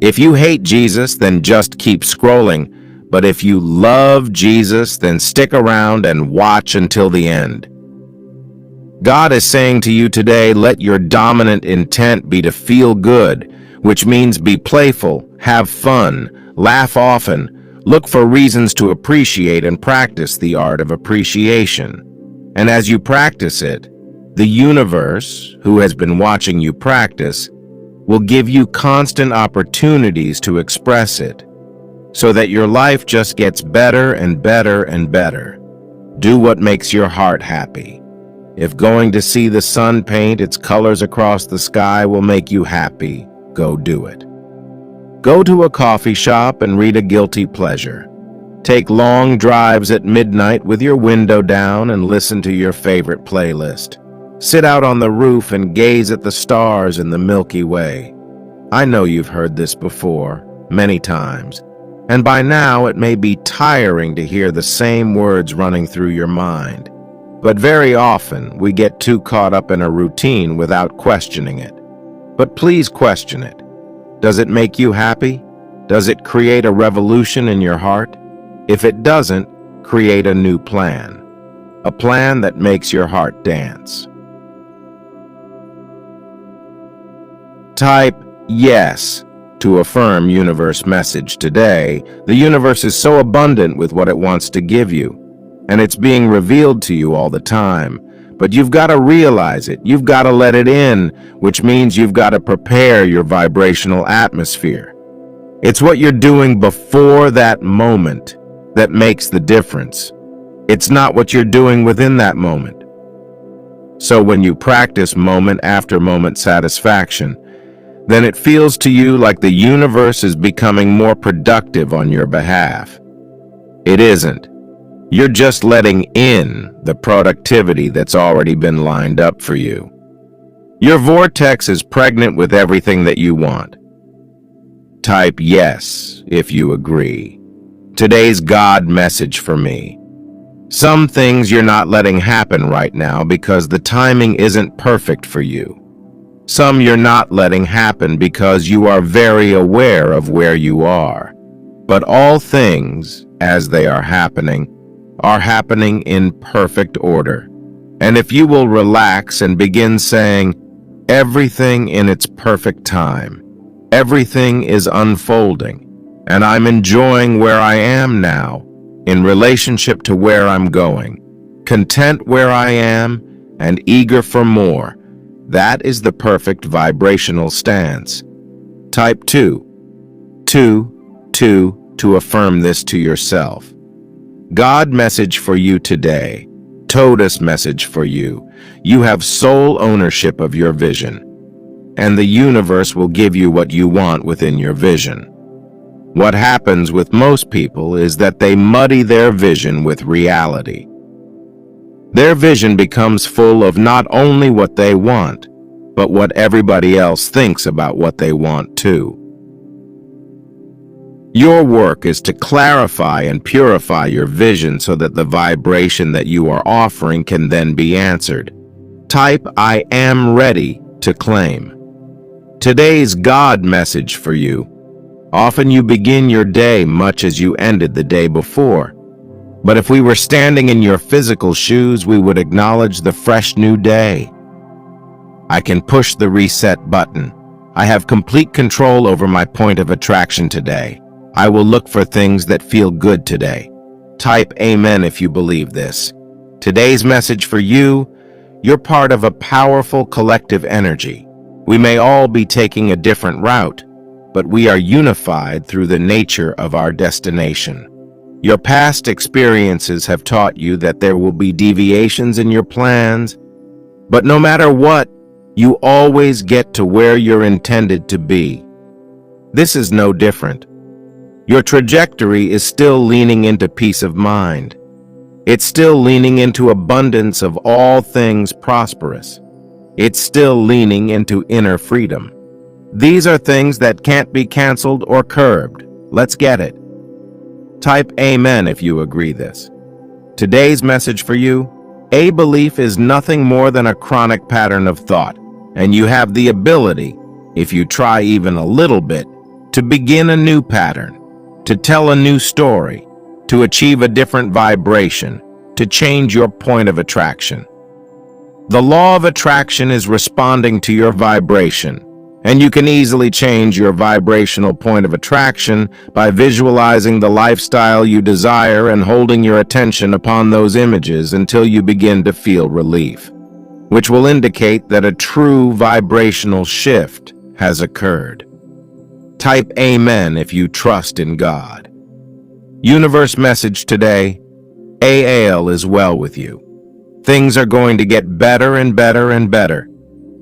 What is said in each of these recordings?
If you hate Jesus, then just keep scrolling. But if you love Jesus, then stick around and watch until the end. God is saying to you today, let your dominant intent be to feel good, which means be playful, have fun, laugh often, look for reasons to appreciate and practice the art of appreciation. And as you practice it, the universe, who has been watching you practice, will give you constant opportunities to express it, so that your life just gets better and better and better. Do what makes your heart happy. If going to see the sun paint its colors across the sky will make you happy, go do it. Go to a coffee shop and read a guilty pleasure. Take long drives at midnight with your window down and listen to your favorite playlist. Sit out on the roof and gaze at the stars in the Milky Way. I know you've heard this before, many times, and by now it may be tiring to hear the same words running through your mind. But very often we get too caught up in a routine without questioning it. But please question it. Does it make you happy? Does it create a revolution in your heart? If it doesn't, create a new plan. A plan that makes your heart dance. Type yes to affirm universe message today. The universe is so abundant with what it wants to give you, and it's being revealed to you all the time. But you've got to realize it. You've got to let it in, which means you've got to prepare your vibrational atmosphere. It's what you're doing before that moment that makes the difference. It's not what you're doing within that moment. So when you practice moment after moment satisfaction, then it feels to you like the universe is becoming more productive on your behalf. It isn't. You're just letting in the productivity that's already been lined up for you. Your vortex is pregnant with everything that you want. Type yes if you agree. Today's God message for me. Some things you're not letting happen right now because the timing isn't perfect for you. Some you're not letting happen because you are very aware of where you are. But all things, as they are happening in perfect order. And if you will relax and begin saying, everything in its perfect time, everything is unfolding, and I'm enjoying where I am now in relationship to where I'm going, content where I am and eager for more. That is the perfect vibrational stance. Type 2 to affirm this to yourself. God message for you today. Totus message for you. You have sole ownership of your vision, and the universe will give you what you want within your vision. What happens with most people is that they muddy their vision with reality. Their vision becomes full of not only what they want, but what everybody else thinks about what they want too. Your work is to clarify and purify your vision so that the vibration that you are offering can then be answered. Type I am ready to claim. Today's God message for you. Often you begin your day much as you ended the day before. But if we were standing in your physical shoes, we would acknowledge the fresh new day. I can push the reset button. I have complete control over my point of attraction today. I will look for things that feel good today. Type amen if you believe this. Today's message for you, you're part of a powerful collective energy. We may all be taking a different route, but we are unified through the nature of our destination. Your past experiences have taught you that there will be deviations in your plans, but no matter what, you always get to where you're intended to be. This is no different. Your trajectory is still leaning into peace of mind. It's still leaning into abundance of all things prosperous. It's still leaning into inner freedom. These are things that can't be canceled or curbed. Let's get it. Type amen if you agree this. Today's message for you, a belief is nothing more than a chronic pattern of thought, and you have the ability, if you try even a little bit, to begin a new pattern, to tell a new story, to achieve a different vibration, to change your point of attraction. The law of attraction is responding to your vibration, and you can easily change your vibrational point of attraction by visualizing the lifestyle you desire and holding your attention upon those images until you begin to feel relief, which will indicate that a true vibrational shift has occurred. Type Amen if you trust in God. Universe message today: all is well with you. Things are going to get better and better and better.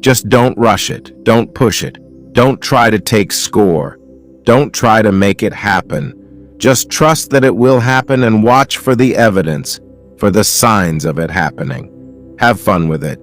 Just don't rush it. Don't push it. Don't try to take score. Don't try to make it happen. Just trust that it will happen and watch for the evidence, for the signs of it happening. Have fun with it.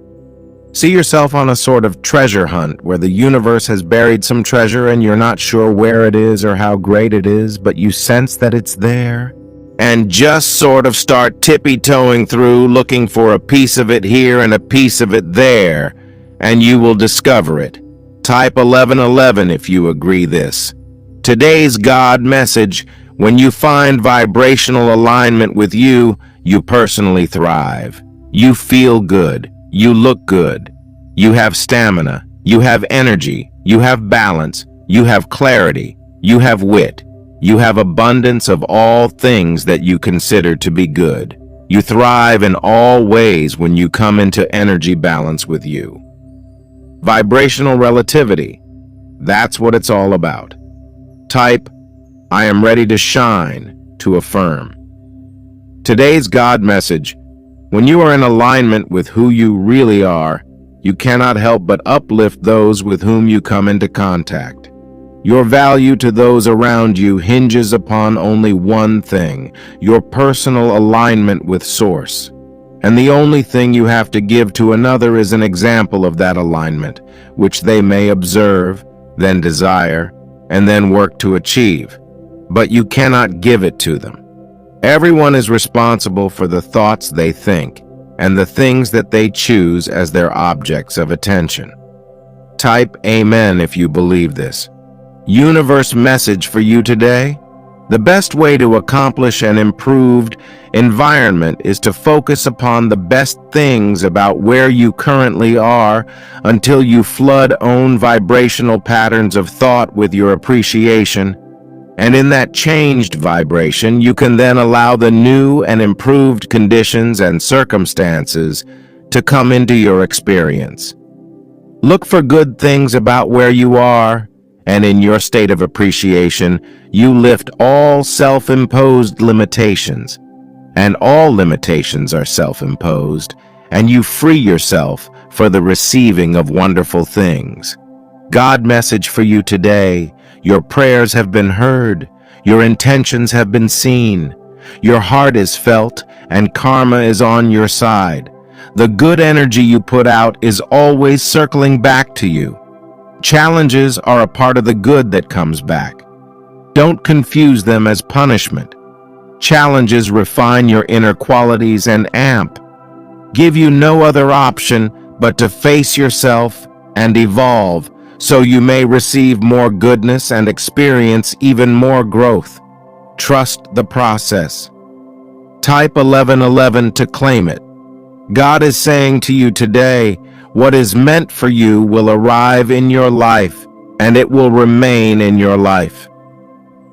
See yourself on a sort of treasure hunt where the universe has buried some treasure and you're not sure where it is or how great it is, but you sense that it's there. And just sort of start tippy-toeing through, looking for a piece of it here and a piece of it there, and you will discover it. Type 1111 if you agree this. Today's God message: when you find vibrational alignment with you, you personally thrive. You feel good. You look good. You have stamina. You have energy. You have balance. You have clarity. You have wit. You have abundance of all things that you consider to be good. You thrive in all ways when you come into energy balance with you. Vibrational relativity. That's what it's all about. Type, I am ready to shine, to affirm. Today's God message: when you are in alignment with who you really are, you cannot help but uplift those with whom you come into contact. Your value to those around you hinges upon only one thing: your personal alignment with Source. And the only thing you have to give to another is an example of that alignment, which they may observe, then desire, and then work to achieve. But you cannot give it to them. Everyone is responsible for the thoughts they think and the things that they choose as their objects of attention. Type Amen if you believe this. Universe message for you today: the best way to accomplish an improved environment is to focus upon the best things about where you currently are until you flood own vibrational patterns of thought with your appreciation. And in that changed vibration, you can then allow the new and improved conditions and circumstances to come into your experience. Look for good things about where you are, and in your state of appreciation, you lift all self-imposed limitations. And all limitations are self-imposed, and you free yourself for the receiving of wonderful things. God message for you today: your prayers have been heard, your intentions have been seen, your heart is felt, and karma is on your side. The good energy you put out is always circling back to you. Challenges are a part of the good that comes back. Don't confuse them as punishment. Challenges refine your inner qualities and give you no other option but to face yourself and evolve, so you may receive more goodness and experience even more growth. Trust the process. Type 1111 to claim it. God is saying to you today, what is meant for you will arrive in your life, and it will remain in your life.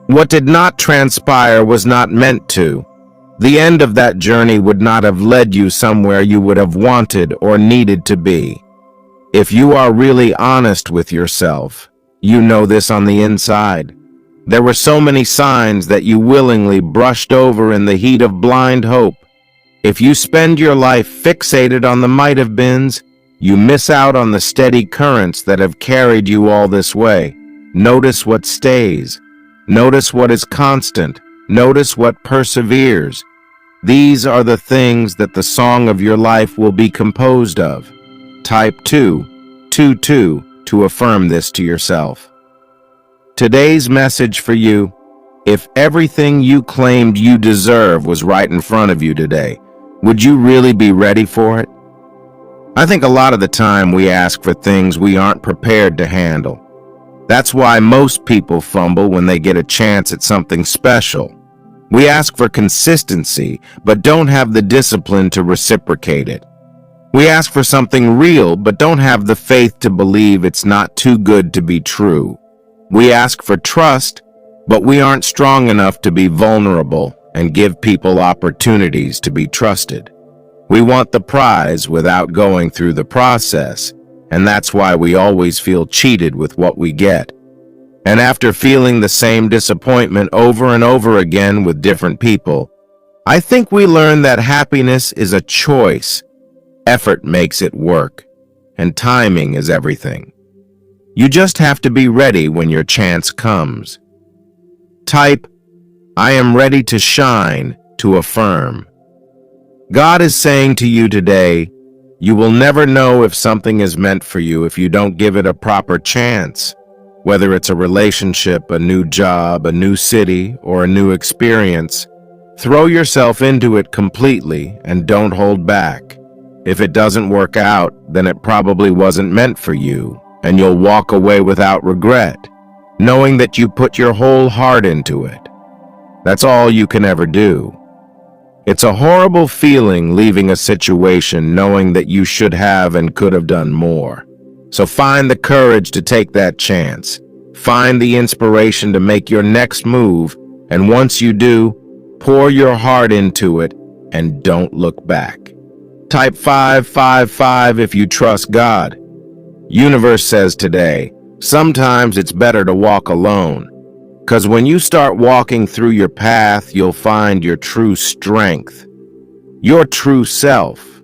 What did not transpire was not meant to. The end of that journey would not have led you somewhere you would have wanted or needed to be. If you are really honest with yourself, you know this on the inside. There were so many signs that you willingly brushed over in the heat of blind hope. If you spend your life fixated on the might have beens, you miss out on the steady currents that have carried you all this way. Notice what stays. Notice what is constant. Notice what perseveres. These are the things that the song of your life will be composed of. Type 222 to affirm this to yourself. Today's message for you: if everything you claimed you deserve was right in front of you today, would you really be ready for it? I think a lot of the time we ask for things we aren't prepared to handle. That's why most people fumble when they get a chance at something special. We ask for consistency, but don't have the discipline to reciprocate it. We ask for something real, but don't have the faith to believe it's not too good to be true. We ask for trust, but we aren't strong enough to be vulnerable and give people opportunities to be trusted. We want the prize without going through the process, and that's why we always feel cheated with what we get. And after feeling the same disappointment over and over again with different people, I think we learn that happiness is a choice. Effort makes it work, and timing is everything. You just have to be ready when your chance comes. Type, I am ready to shine, to affirm. God is saying to you today, you will never know if something is meant for you if you don't give it a proper chance. Whether it's a relationship, a new job, a new city, or a new experience, throw yourself into it completely and don't hold back. If it doesn't work out, then it probably wasn't meant for you, and you'll walk away without regret, knowing that you put your whole heart into it. That's all you can ever do. It's a horrible feeling leaving a situation knowing that you should have and could have done more. So find the courage to take that chance. Find the inspiration to make your next move, and once you do, pour your heart into it and don't look back. Type 555 if you trust God. Universe says today, sometimes it's better to walk alone. Because when you start walking through your path, you'll find your true strength, your true self.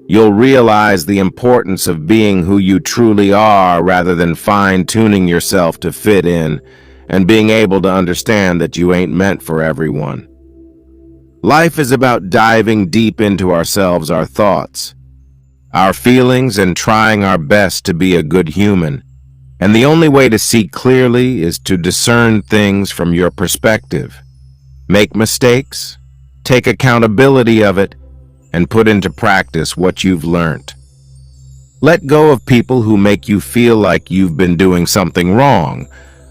You'll realize the importance of being who you truly are rather than fine-tuning yourself to fit in and being able to understand that you ain't meant for everyone. Life is about diving deep into ourselves, our thoughts, our feelings, and trying our best to be a good human. And the only way to see clearly is to discern things from your perspective. Make mistakes, take accountability of it, and put into practice what you've learned. Let go of people who make you feel like you've been doing something wrong,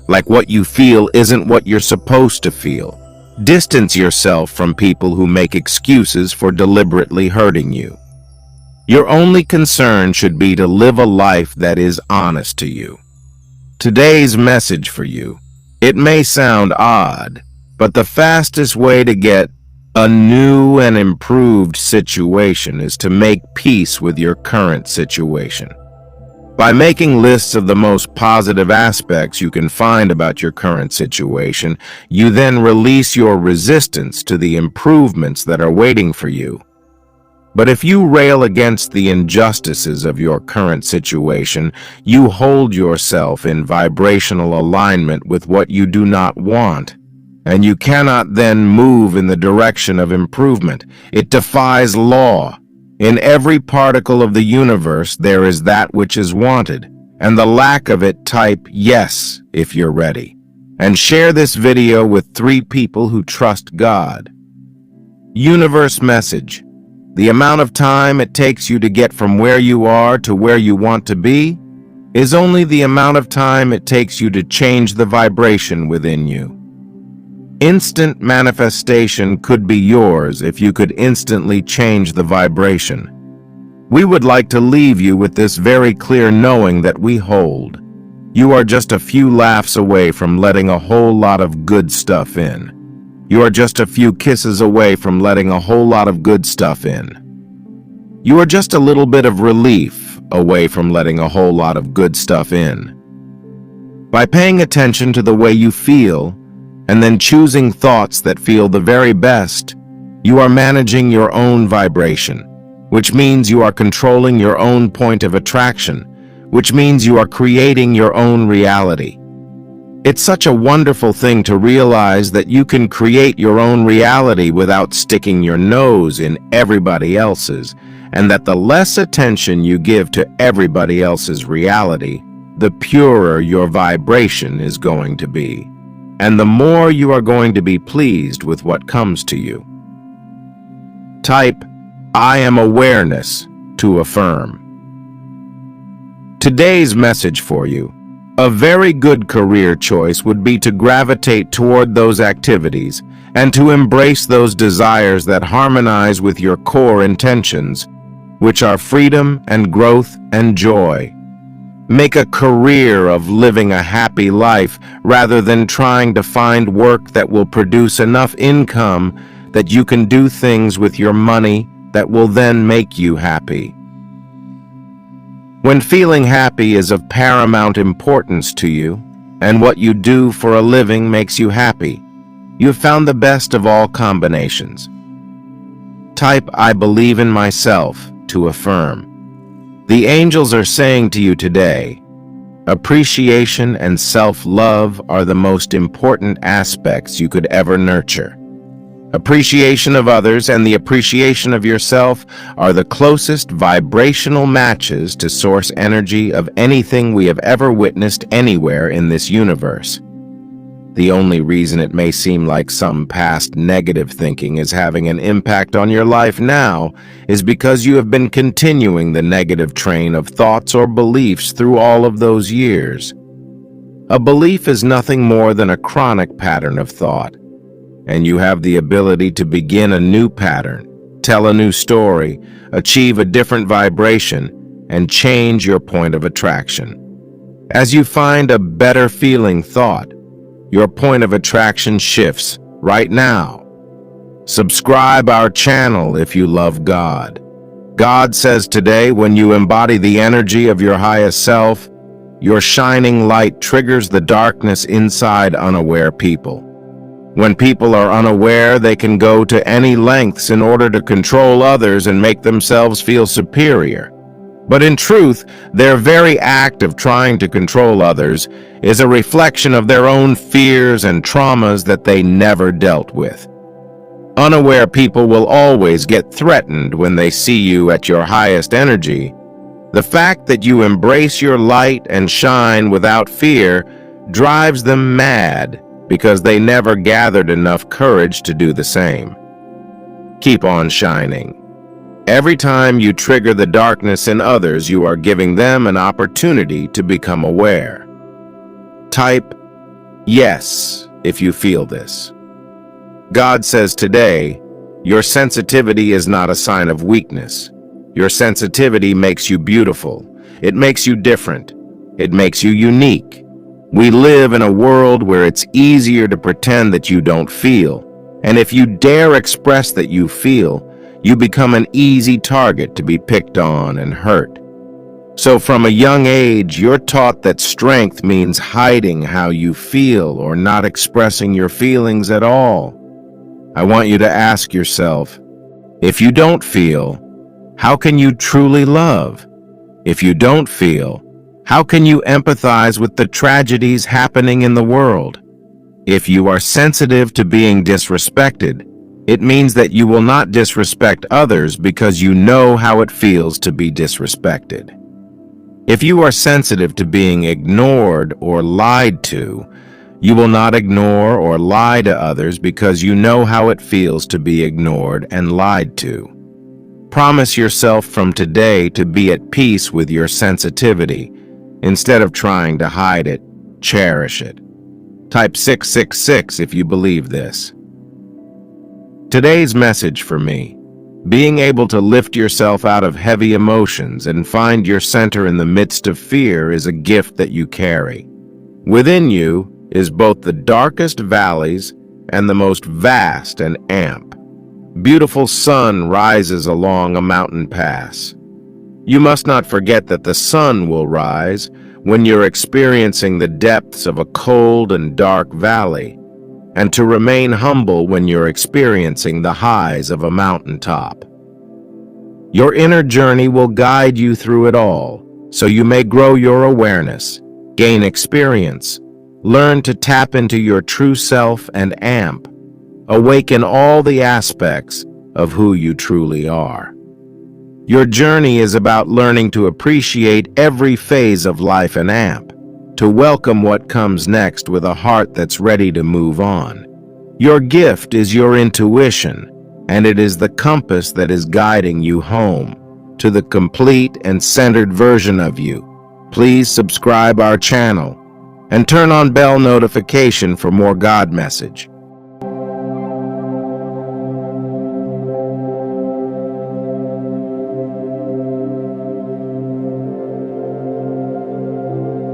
like what you feel isn't what you're supposed to feel. Distance yourself from people who make excuses for deliberately hurting you. Your only concern should be to live a life that is honest to you. Today's message for you. It may sound odd, but the fastest way to get a new and improved situation is to make peace with your current situation. By making lists of the most positive aspects you can find about your current situation, you then release your resistance to the improvements that are waiting for you. But if you rail against the injustices of your current situation, you hold yourself in vibrational alignment with what you do not want, and you cannot then move in the direction of improvement. It defies law. In every particle of the universe, there is that which is wanted, and the lack of it, type yes if you're ready. And share this video with 3 people who trust God. Universe message. The amount of time it takes you to get from where you are to where you want to be is only the amount of time it takes you to change the vibration within you. Instant manifestation could be yours if you could instantly change the vibration. We would like to leave you with this very clear knowing that we hold. You are just a few laughs away from letting a whole lot of good stuff in. You are just a few kisses away from letting a whole lot of good stuff in. You are just a little bit of relief away from letting a whole lot of good stuff in. By paying attention to the way you feel, and then choosing thoughts that feel the very best, you are managing your own vibration, which means you are controlling your own point of attraction, which means you are creating your own reality. It's such a wonderful thing to realize that you can create your own reality without sticking your nose in everybody else's, and that the less attention you give to everybody else's reality, the purer your vibration is going to be, and the more you are going to be pleased with what comes to you. Type, I am awareness, to affirm. Today's message for you. A very good career choice would be to gravitate toward those activities and to embrace those desires that harmonize with your core intentions, which are freedom and growth and joy. Make a career of living a happy life rather than trying to find work that will produce enough income that you can do things with your money that will then make you happy. When feeling happy is of paramount importance to you, and what you do for a living makes you happy, you've found the best of all combinations. Type "I believe in myself" to affirm. The angels are saying to you today, appreciation and self-love are the most important aspects you could ever nurture. Appreciation of others and the appreciation of yourself are the closest vibrational matches to source energy of anything we have ever witnessed anywhere in this universe. The only reason it may seem like some past negative thinking is having an impact on your life now is because you have been continuing the negative train of thoughts or beliefs through all of those years. A belief is nothing more than a chronic pattern of thought, and you have the ability to begin a new pattern, tell a new story, achieve a different vibration, and change your point of attraction. As you find a better feeling thought, your point of attraction shifts right now. Subscribe our channel if you love God. God says today, when you embody the energy of your highest self, your shining light triggers the darkness inside unaware people. When people are unaware, they can go to any lengths in order to control others and make themselves feel superior. But in truth, their very act of trying to control others is a reflection of their own fears and traumas that they never dealt with. Unaware people will always get threatened when they see you at your highest energy. The fact that you embrace your light and shine without fear drives them mad, because they never gathered enough courage to do the same. Keep on shining. Every time you trigger the darkness in others, you are giving them an opportunity to become aware. Type "yes" if you feel this. God says today, your sensitivity is not a sign of weakness. Your sensitivity makes you beautiful. It makes you different. It makes you unique. We live in a world where it's easier to pretend that you don't feel, and if you dare express that you feel, you become an easy target to be picked on and hurt. So from a young age, you're taught that strength means hiding how you feel or not expressing your feelings at all. I want you to ask yourself, if you don't feel, how can you truly love? If you don't feel, how can you empathize with the tragedies happening in the world? If you are sensitive to being disrespected, it means that you will not disrespect others because you know how it feels to be disrespected. If you are sensitive to being ignored or lied to, you will not ignore or lie to others because you know how it feels to be ignored and lied to. Promise yourself from today to be at peace with your sensitivity. Instead of trying to hide it, cherish it. Type 666 if you believe this. Today's message for me: being able to lift yourself out of heavy emotions and find your center in the midst of fear is a gift that you carry. Within you is both the darkest valleys and the most vast and amp. Beautiful sun rises along a mountain pass. You must not forget that the sun will rise when you're experiencing the depths of a cold and dark valley, and to remain humble when you're experiencing the highs of a mountaintop. Your inner journey will guide you through it all, so you may grow your awareness, gain experience, learn to tap into your true self and amp, awaken all the aspects of who you truly are. Your journey is about learning to appreciate every phase of life and amp, to welcome what comes next with a heart that's ready to move on. Your gift is your intuition, and it is the compass that is guiding you home, to the complete and centered version of you. Please subscribe our channel and turn on bell notification for more God message.